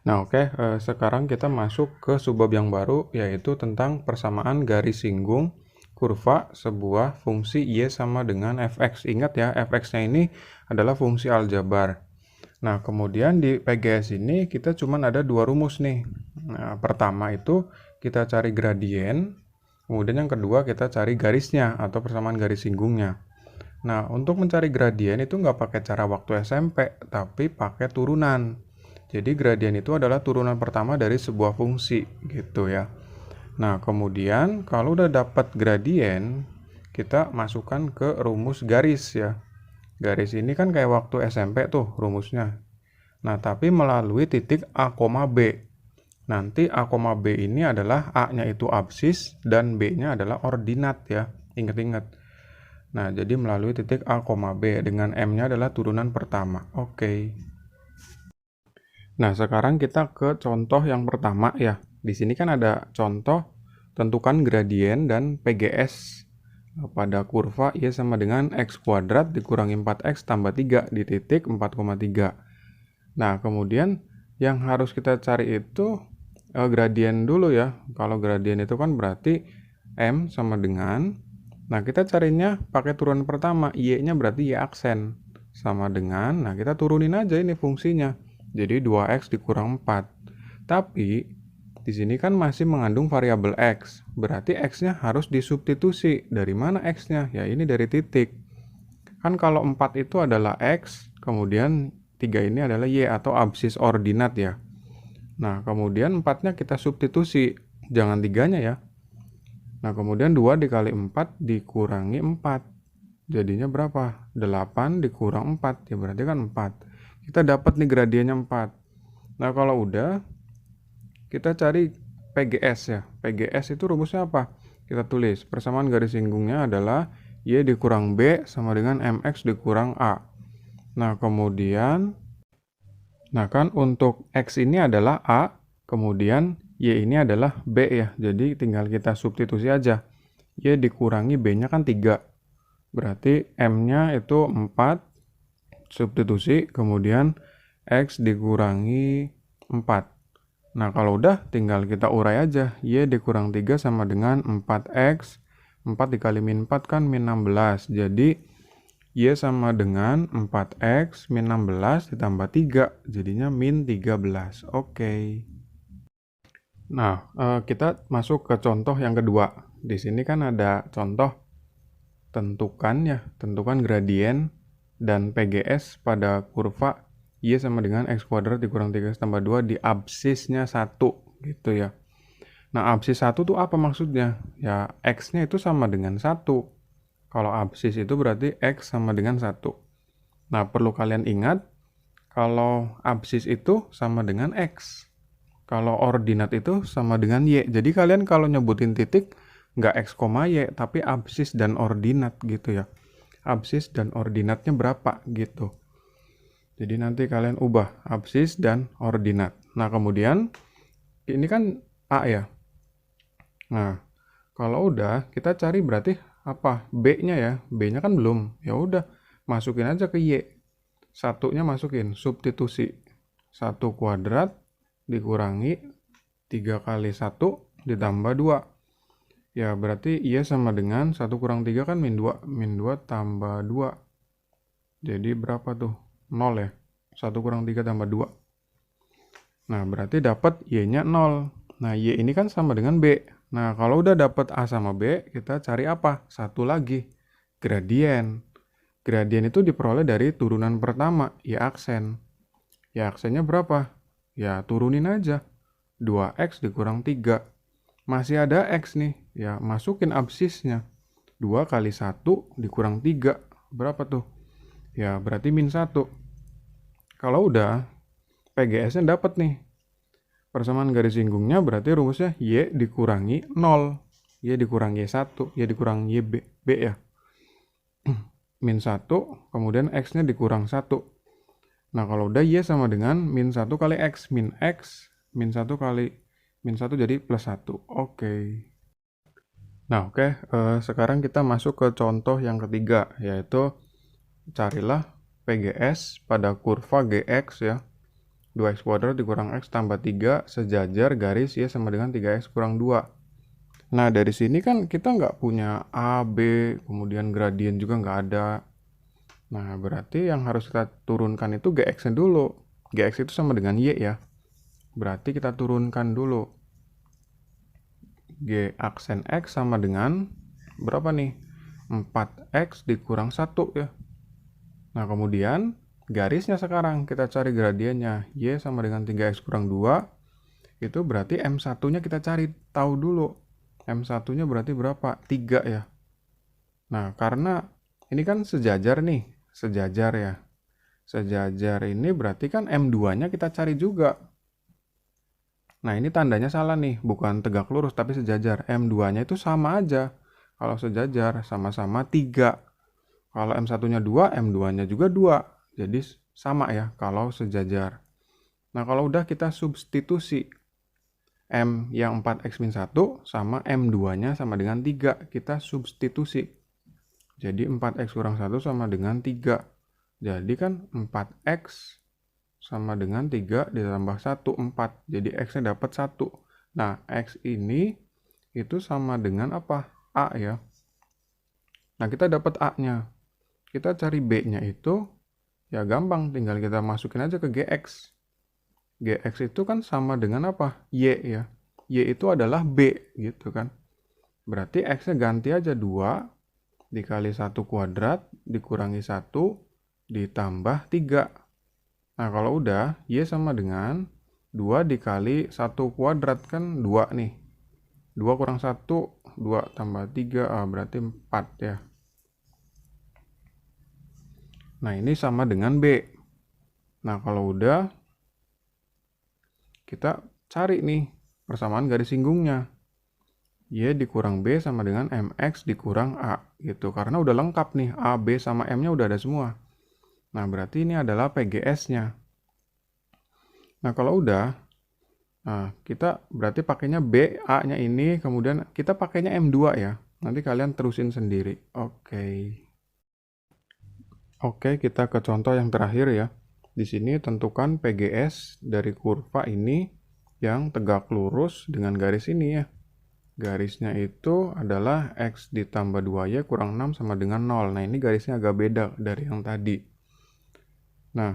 Nah, oke, sekarang kita masuk ke subbab yang baru, yaitu tentang persamaan garis singgung kurva sebuah fungsi y sama dengan fx. Ingat ya, fx-nya ini adalah fungsi aljabar. Nah, kemudian di PGS ini kita cuma ada dua rumus nih. Nah, pertama itu kita cari gradien, kemudian yang kedua kita cari garisnya atau persamaan garis singgungnya. Nah, untuk mencari gradien itu nggak pakai cara waktu SMP, tapi pakai turunan. Jadi gradien itu adalah turunan pertama dari sebuah fungsi, gitu ya. Nah, kemudian kalau udah dapat gradien, kita masukkan ke rumus garis ya. Garis ini kan kayak waktu SMP tuh rumusnya. Nah, tapi melalui titik A, B. Nanti A, B ini adalah A-nya itu absis dan B-nya adalah ordinat ya. Ingat-ingat. Nah, jadi melalui titik A, B dengan M-nya adalah turunan pertama. Oke. Nah, sekarang kita ke contoh yang pertama ya. Di sini kan ada contoh tentukan gradien dan PGS pada kurva y sama dengan x kuadrat dikurangi 4x tambah 3 di titik 4,3. Nah, kemudian yang harus kita cari itu gradien dulu ya. Kalau gradien itu kan berarti M sama dengan, nah kita carinya pakai turunan pertama, Y-nya berarti Y aksen. Sama dengan, nah kita turunin aja ini fungsinya. Jadi 2x dikurang 4. Tapi di sini kan masih mengandung variabel x. Berarti x-nya harus disubstitusi. Dari mana x-nya? Ya ini dari titik. Kan kalau 4 itu adalah x, kemudian 3 ini adalah y atau absis ordinat ya. Nah, kemudian 4-nya kita substitusi. Jangan 3-nya ya. Nah, kemudian 2 dikali 4 dikurangi 4. Jadinya berapa? 8 dikurang 4. Ya berarti kan 4. Kita dapat nih gradiennya 4. Nah, kalau udah, kita cari PGS ya. PGS itu rumusnya apa? Kita tulis. Persamaan garis singgungnya adalah Y dikurang B sama dengan MX dikurang A. Nah, kemudian, nah kan untuk X ini adalah A, kemudian Y ini adalah B ya. Jadi tinggal kita substitusi aja. Y dikurangi B-nya kan 3. Berarti M-nya itu 4, substitusi, kemudian X dikurangi 4. Nah, kalau udah tinggal kita urai aja. Y dikurang 3 sama dengan 4X. 4 dikali min 4 kan min 16. Jadi, Y sama dengan 4X min 16 ditambah 3. Jadinya min 13. Oke. Nah, kita masuk ke contoh yang kedua. Di sini kan ada contoh tentukan gradien dan PGS pada kurva Y sama dengan X kuadrat dikurang 3X tambah 2 di absisnya 1 gitu ya. Nah, absis 1 tuh apa maksudnya? Ya, X-nya itu sama dengan 1. Kalau absis itu berarti X sama dengan 1. Nah, perlu kalian ingat, kalau absis itu sama dengan X. Kalau ordinat itu sama dengan Y. Jadi kalian kalau nyebutin titik, nggak X, Y, tapi absis dan ordinat gitu ya. Absis dan ordinatnya berapa gitu. Jadi nanti kalian ubah absis dan ordinat. Nah, kemudian ini kan A ya. Nah, kalau udah kita cari berarti apa? B-nya ya. B-nya kan belum. Ya udah, masukin aja ke Y. Satunya masukin, substitusi. 1 kuadrat dikurangi 3 kali 1 ditambah 2. Ya, berarti Y sama dengan 1 kurang 3 kan min 2. Min 2 tambah 2. Jadi berapa tuh? 0 ya. 1 kurang 3 tambah 2. Nah, berarti dapat Y-nya 0. Nah, Y ini kan sama dengan B. Nah, kalau udah dapat A sama B, kita cari apa? Satu lagi, gradien. Gradien itu diperoleh dari turunan pertama, Y aksen. Y aksennya berapa? Ya, turunin aja. 2X dikurang 3. Masih ada X nih. Ya, masukin absisnya. 2 kali 1 dikurang 3. Berapa tuh? Ya, berarti min 1. Kalau udah, PGS-nya dapat nih. Persamaan garis singgungnya berarti rumusnya Y dikurangi 0. Y dikurangi 1. Y dikurangi YB B ya. Min 1, kemudian X-nya dikurang 1. Nah, kalau udah Y sama dengan min 1 kali X. Min X, min 1 kali min 1 jadi plus 1. Oke. Nah, oke. Sekarang kita masuk ke contoh yang ketiga, yaitu carilah PGS pada kurva GX ya. 2x kuadrat dikurang x tambah 3 sejajar garis Y sama dengan 3x kurang 2. Nah, dari sini kan kita nggak punya A, B, kemudian gradien juga nggak ada. Nah, berarti yang harus kita turunkan itu Gx-nya dulu. Gx itu sama dengan Y ya. Berarti kita turunkan dulu. G aksen X sama dengan berapa nih? 4x dikurang 1 ya. Nah, kemudian garisnya sekarang kita cari gradiennya. Y sama dengan 3x kurang 2. Itu berarti M1-nya kita cari tahu dulu. M1-nya berarti berapa? 3 ya. Nah, karena ini kan sejajar nih. Sejajar ya. Sejajar ini berarti kan M2-nya kita cari juga. Nah, ini tandanya salah nih. Bukan tegak lurus tapi sejajar. M2-nya itu sama aja. Kalau sejajar sama-sama 3. Kalau M1-nya 2, M2-nya juga 2. Jadi sama ya kalau sejajar. Nah, kalau udah kita substitusi. M yang 4x-1 sama M2-nya sama dengan 3. Kita substitusi. Jadi 4x kurang 1 sama dengan 3. Jadi kan 4x sama dengan 3 ditambah 1, 4. Jadi x-nya dapat 1. Nah, x ini itu sama dengan apa? A ya. Nah, kita dapat A-nya. Kita cari B-nya itu, ya gampang. Tinggal kita masukin aja ke Gx. Gx itu kan sama dengan apa? Y ya. Y itu adalah B gitu kan. Berarti x-nya ganti aja 2 dikali 1 kuadrat dikurangi 1 ditambah 3. Nah, kalau udah Y sama dengan 2 dikali 1 kuadrat kan 2 nih. 2 kurang 1, 2 tambah 3, berarti 4 ya. Nah, ini sama dengan B. Nah, kalau udah kita cari nih persamaan garis singgungnya. Y dikurang B sama dengan MX dikurang A gitu. Karena udah lengkap nih, A, B sama M-nya udah ada semua. Nah, berarti ini adalah PGS-nya. Nah, kalau udah, kita berarti pakainya B, A-nya ini, kemudian kita pakainya M2 ya. Nanti kalian terusin sendiri. Oke, kita ke contoh yang terakhir ya. Di sini tentukan PGS dari kurva ini yang tegak lurus dengan garis ini ya. Garisnya itu adalah X ditambah 2Y kurang 6 sama dengan 0. Nah, ini garisnya agak beda dari yang tadi. Nah,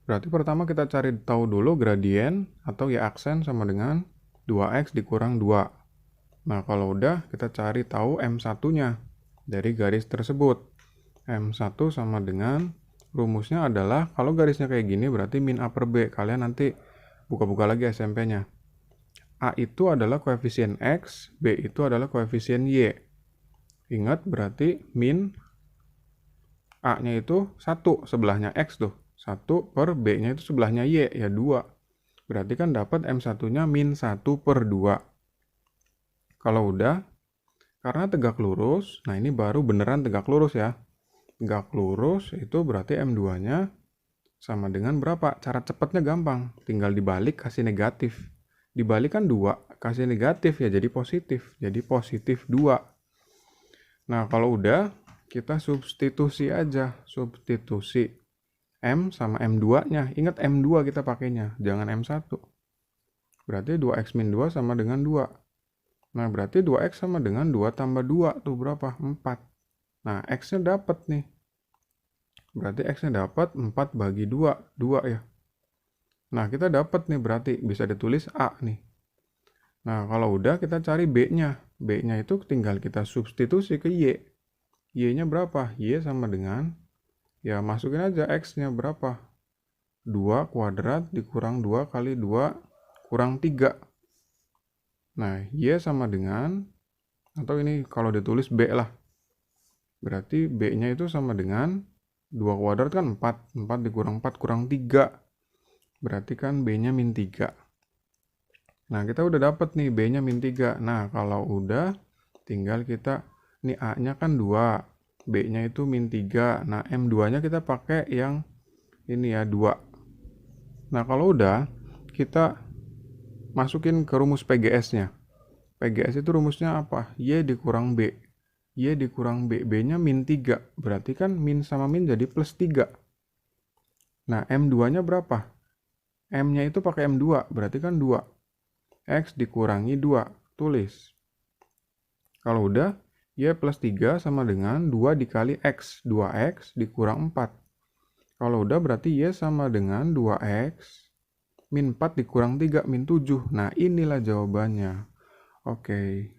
berarti pertama kita cari tahu dulu gradien atau Y aksen sama dengan 2X dikurang 2. Nah, kalau udah kita cari tahu M1-nya dari garis tersebut. M1 sama dengan rumusnya adalah, kalau garisnya kayak gini berarti min A per B. Kalian nanti buka-buka lagi SMP-nya. A itu adalah koefisien X, B itu adalah koefisien Y. Ingat berarti min A-nya itu 1, sebelahnya X tuh. 1 per B-nya itu sebelahnya Y, ya 2. Berarti kan dapat M1-nya min 1 per 2. Kalau udah, karena tegak lurus, nah ini baru beneran tegak lurus ya. Tegak lurus itu berarti M2-nya sama dengan berapa? Cara cepatnya gampang, tinggal dibalik kasih negatif. Dibalik kan 2, kasih negatif ya jadi positif. Jadi positif 2. Nah, kalau udah, kita substitusi aja. Substitusi M sama M2-nya. Ingat M2 kita pakainya, jangan M1. Berarti 2X min 2 sama dengan 2. Nah, berarti 2X sama dengan 2 tambah 2. Tuh berapa? 4. Nah, X-nya dapat nih. Berarti X-nya dapat 4 bagi 2. 2 ya. Nah, kita dapat nih berarti bisa ditulis A nih. Nah, kalau udah kita cari B-nya. B-nya itu tinggal kita substitusi ke Y. Y-nya berapa? Y sama dengan, ya masukin aja X-nya berapa? 2 kuadrat dikurang 2 kali 2 kurang 3. Nah, Y sama dengan, atau ini kalau ditulis B lah. Berarti B-nya itu sama dengan 2 kuadrat kan 4. 4 dikurang 4 kurang 3. Berarti kan B-nya min 3. Nah, kita udah dapat nih B-nya min 3. Nah, kalau udah tinggal kita, nih A-nya kan 2. B-nya itu min 3. Nah, M2-nya kita pakai yang ini ya, 2. Nah, kalau udah, kita masukin ke rumus PGS-nya. PGS itu rumusnya apa? Y dikurang B. Y dikurang B. B-nya min 3. Berarti kan min sama min jadi plus 3. Nah, M2-nya berapa? M-nya itu pakai M2, berarti kan 2. X dikurangi 2, tulis. Kalau udah, Y plus 3 sama dengan 2 dikali X. 2X dikurang 4. Kalau udah berarti Y sama dengan 2X min 4 dikurang 3, min 7. Nah, inilah jawabannya. Oke.